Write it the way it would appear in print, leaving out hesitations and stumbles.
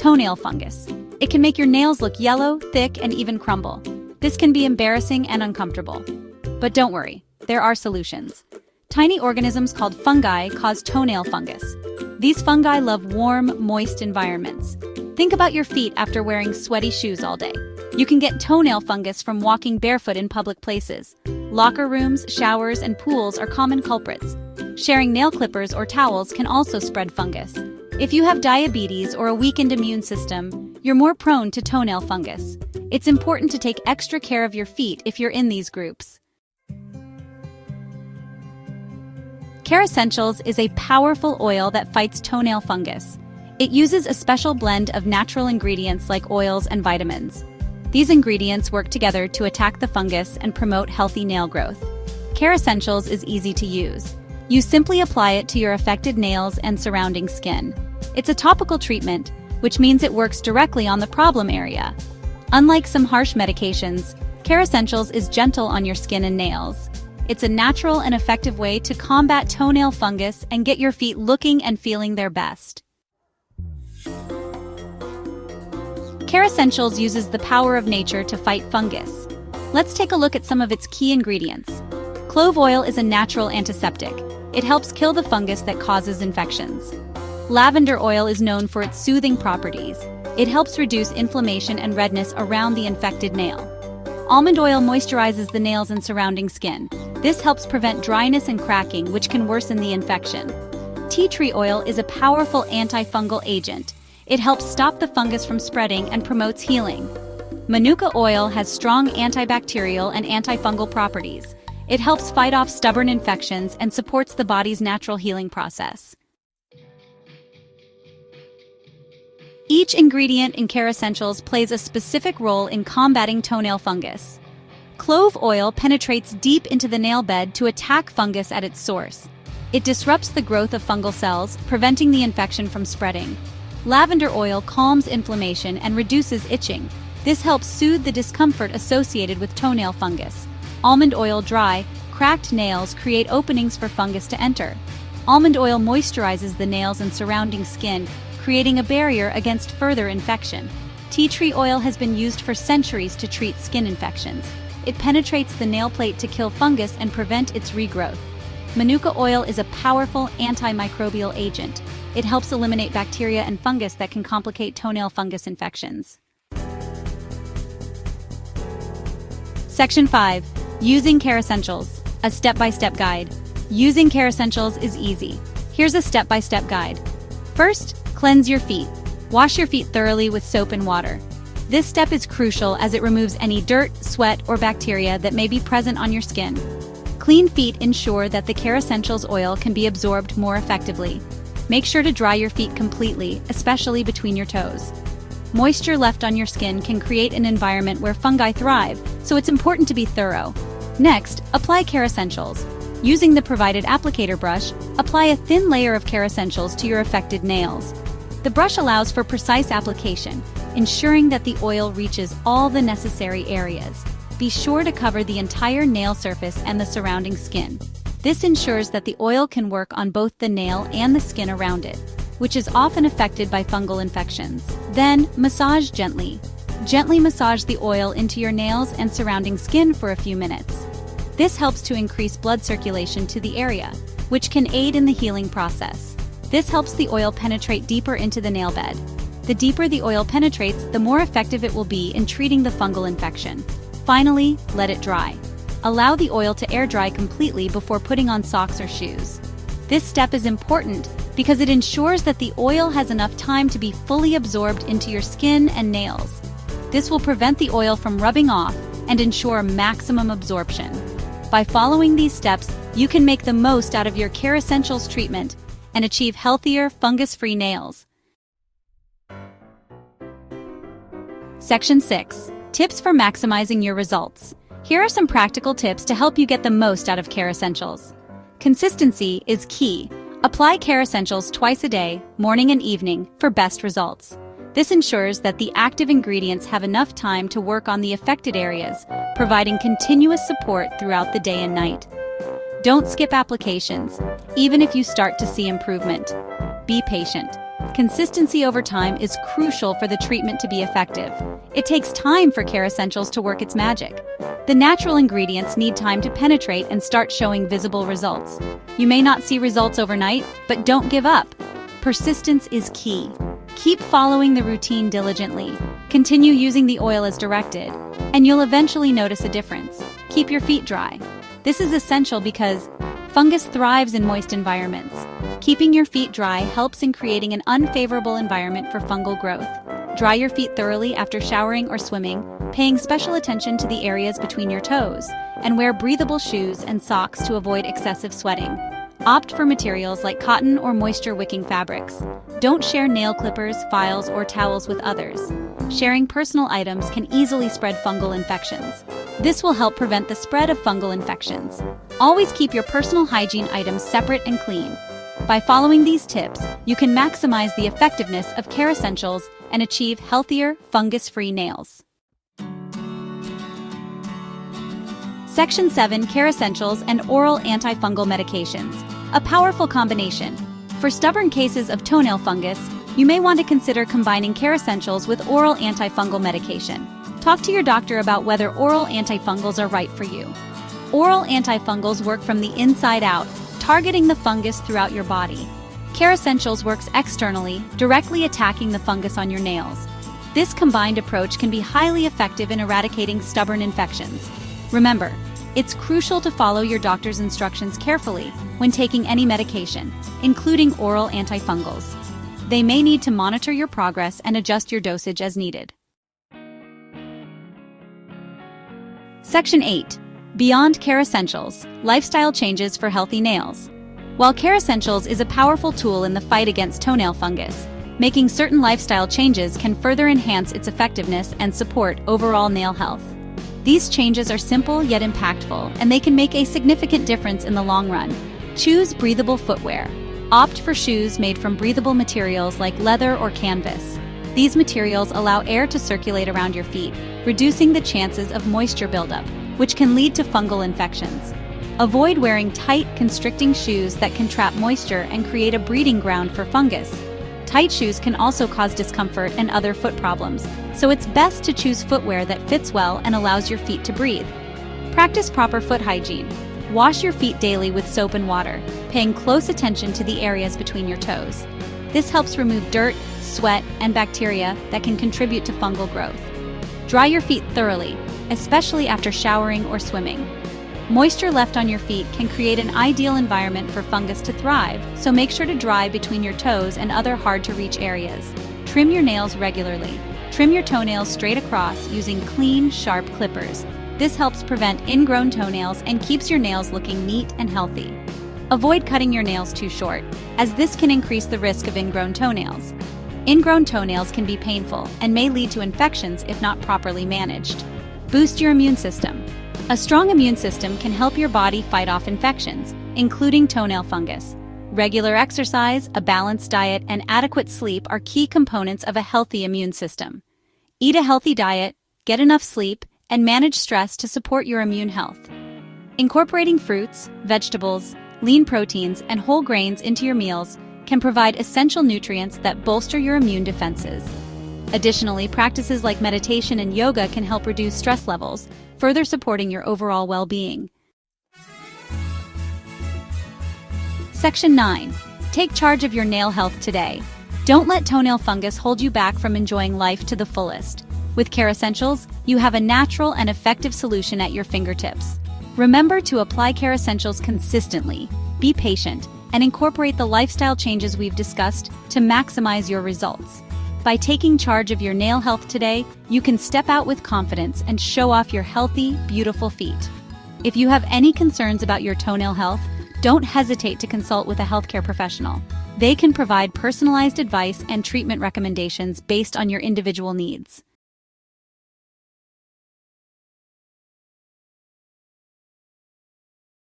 toenail fungus. It can make your nails look yellow, thick, and even crumble. This can be embarrassing and uncomfortable. But don't worry, there are solutions. Tiny organisms called fungi cause toenail fungus. These fungi love warm, moist environments. Think about your feet after wearing sweaty shoes all day. You can get toenail fungus from walking barefoot in public places. Locker rooms, showers, and pools are common culprits. Sharing nail clippers or towels can also spread fungus. If you have diabetes or a weakened immune system, you're more prone to toenail fungus. It's important to take extra care of your feet if you're in these groups. Kerassentials is a powerful oil that fights toenail fungus. It uses a special blend of natural ingredients like oils and vitamins. These ingredients work together to attack the fungus and promote healthy nail growth. Kerassentials is easy to use. You simply apply it to your affected nails and surrounding skin. It's a topical treatment, which means it works directly on the problem area. Unlike some harsh medications, Kerassentials is gentle on your skin and nails. It's a natural and effective way to combat toenail fungus and get your feet looking and feeling their best. Kerassentials uses the power of nature to fight fungus. Let's take a look at some of its key ingredients. Clove oil is a natural antiseptic. It helps kill the fungus that causes infections. Lavender oil is known for its soothing properties. It helps reduce inflammation and redness around the infected nail. Almond oil moisturizes the nails and surrounding skin. This helps prevent dryness and cracking, which can worsen the infection. Tea tree oil is a powerful antifungal agent. It helps stop the fungus from spreading and promotes healing. Manuka oil has strong antibacterial and antifungal properties. It helps fight off stubborn infections and supports the body's natural healing process. Each ingredient in Kerassentials plays a specific role in combating toenail fungus. Clove oil penetrates deep into the nail bed to attack fungus at its source. It disrupts the growth of fungal cells, preventing the infection from spreading. Lavender oil calms inflammation and reduces itching. This helps soothe the discomfort associated with toenail fungus. Almond oil dry, cracked nails create openings for fungus to enter. Almond oil moisturizes the nails and surrounding skin, creating a barrier against further infection. Tea tree oil has been used for centuries to treat skin infections. It penetrates the nail plate to kill fungus and prevent its regrowth. Manuka oil is a powerful antimicrobial agent. It helps eliminate bacteria and fungus that can complicate toenail fungus infections. Section 5. Using Kerassentials. A step-by-step guide. Using Kerassentials is easy. Here's a step-by-step guide. First, cleanse your feet. Wash your feet thoroughly with soap and water. This step is crucial as it removes any dirt, sweat, or bacteria that may be present on your skin. Clean feet ensure that the Kerassentials oil can be absorbed more effectively. Make sure to dry your feet completely, especially between your toes. Moisture left on your skin can create an environment where fungi thrive, so it's important to be thorough. Next, apply Kerassentials. Using the provided applicator brush, apply a thin layer of Kerassentials to your affected nails. The brush allows for precise application, ensuring that the oil reaches all the necessary areas. Be sure to cover the entire nail surface and the surrounding skin. This ensures that the oil can work on both the nail and the skin around it, which is often affected by fungal infections. Then, massage gently. Gently massage the oil into your nails and surrounding skin for a few minutes. This helps to increase blood circulation to the area, which can aid in the healing process. This helps the oil penetrate deeper into the nail bed. The deeper the oil penetrates, the more effective it will be in treating the fungal infection. Finally, let it dry. Allow the oil to air dry completely before putting on socks or shoes. This step is important because it ensures that the oil has enough time to be fully absorbed into your skin and nails. This will prevent the oil from rubbing off and ensure maximum absorption. By following these steps, you can make the most out of your Kerassentials treatment and achieve healthier, fungus-free nails. Section 6. Tips for maximizing your results. Here are some practical tips to help you get the most out of Kerassentials. Consistency is key. Apply Kerassentials twice a day, morning and evening, for best results. This ensures that the active ingredients have enough time to work on the affected areas, providing continuous support throughout the day and night. Don't skip applications, even if you start to see improvement. Be patient. Consistency over time is crucial for the treatment to be effective. It takes time for Kerassentials to work its magic. The natural ingredients need time to penetrate and start showing visible results. You may not see results overnight, but don't give up. Persistence is key. Keep following the routine diligently. Continue using the oil as directed, and you'll eventually notice a difference. Keep your feet dry. This is essential because fungus thrives in moist environments. Keeping your feet dry helps in creating an unfavorable environment for fungal growth. Dry your feet thoroughly after showering or swimming, paying special attention to the areas between your toes, and wear breathable shoes and socks to avoid excessive sweating. Opt for materials like cotton or moisture-wicking fabrics. Don't share nail clippers, files, or towels with others. Sharing personal items can easily spread fungal infections. This will help prevent the spread of fungal infections. Always keep your personal hygiene items separate and clean. By following these tips, you can maximize the effectiveness of Kerassentials and achieve healthier, fungus-free nails. Section 7. Kerassentials and oral antifungal medications. A powerful combination. For stubborn cases of toenail fungus, you may want to consider combining Kerassentials with oral antifungal medication. Talk to your doctor about whether oral antifungals are right for you. Oral antifungals work from the inside out, targeting the fungus throughout your body. Kerassentials works externally, directly attacking the fungus on your nails. This combined approach can be highly effective in eradicating stubborn infections. Remember, it's crucial to follow your doctor's instructions carefully when taking any medication, including oral antifungals. They may need to monitor your progress and adjust your dosage as needed. Section 8. Beyond Kerassentials, lifestyle changes for healthy nails. While Kerassentials is a powerful tool in the fight against toenail fungus, making certain lifestyle changes can further enhance its effectiveness and support overall nail health. These changes are simple yet impactful, and they can make a significant difference in the long run. Choose breathable footwear. Opt for shoes made from breathable materials like leather or canvas. These materials allow air to circulate around your feet, reducing the chances of moisture buildup, which can lead to fungal infections. Avoid wearing tight, constricting shoes that can trap moisture and create a breeding ground for fungus. Tight shoes can also cause discomfort and other foot problems, so it's best to choose footwear that fits well and allows your feet to breathe. Practice proper foot hygiene. Wash your feet daily with soap and water, paying close attention to the areas between your toes. This helps remove dirt, sweat, and bacteria that can contribute to fungal growth. Dry your feet thoroughly, especially after showering or swimming. Moisture left on your feet can create an ideal environment for fungus to thrive, so make sure to dry between your toes and other hard-to-reach areas. Trim your nails regularly. Trim your toenails straight across using clean, sharp clippers. This helps prevent ingrown toenails and keeps your nails looking neat and healthy. Avoid cutting your nails too short, as this can increase the risk of ingrown toenails. Ingrown toenails can be painful and may lead to infections if not properly managed. Boost your immune system. A strong immune system can help your body fight off infections, including toenail fungus. Regular exercise, a balanced diet, and adequate sleep are key components of a healthy immune system. Eat a healthy diet, get enough sleep, and manage stress to support your immune health. Incorporating fruits, vegetables, lean proteins, and whole grains into your meals can provide essential nutrients that bolster your immune defenses. Additionally, practices like meditation and yoga can help reduce stress levels, further supporting your overall well-being. Section 9. Take charge of your nail health today. Don't let toenail fungus hold you back from enjoying life to the fullest. With Kerassentials, you have a natural and effective solution at your fingertips. Remember to apply Kerassentials consistently, be patient, and incorporate the lifestyle changes we've discussed to maximize your results. By taking charge of your nail health today, you can step out with confidence and show off your healthy, beautiful feet. If you have any concerns about your toenail health, don't hesitate to consult with a healthcare professional. They can provide personalized advice and treatment recommendations based on your individual needs.